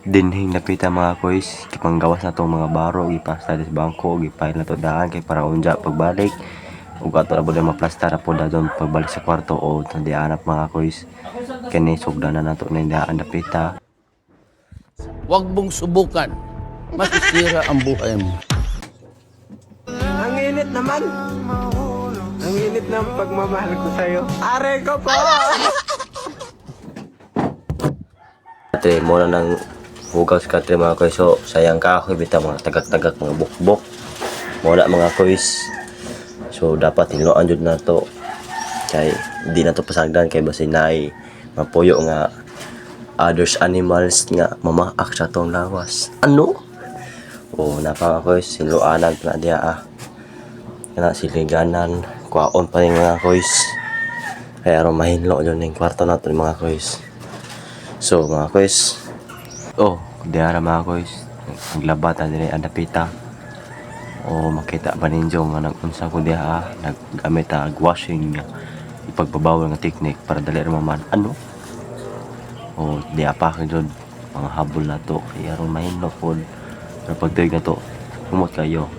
dinhing napita mga koys, kipanggawas na tong mga baro, ipasta sa bangko, gipail na to daan kay para unja pagbalik. Ug ato na bude maplastar po dadon pagbalik sa kwarto o tandianap mga koys. Kani sugdanan nato na daan napita. Huwag mong subukan. Masisira ang buhay mo. Ang init naman. Ang init ng pagmamahal ko sa'yo. Are ko po! Ate, mo na nang hugas ka ate mga koys. So, sayang ka ako, bita mga tagak-tagak, mga bukbok. Mo na mga koys. So, dapat hinuan jud na to. Kay, di na to pasagdan kay basin na ay mapuyo nga others animals nga mamaak sa tong lawas. Ano? O, napaka koys, sinuanan pa na diya Kana siliganan, kwaon pa rin mga koys. Kaya ron mahinlo yun yung kwarto natin mga koys. So mga koys, diara mga koys, naglabat na din ang dapita. O makita ba ninyo nga nag-unsa ko diha, naggamit washing nga ipagbabawal nga technique para dali man. Ano? O diya pa kayo mga habol na to. Kaya ron mahinlo po. Pero pagtuig na to, kumot kayo.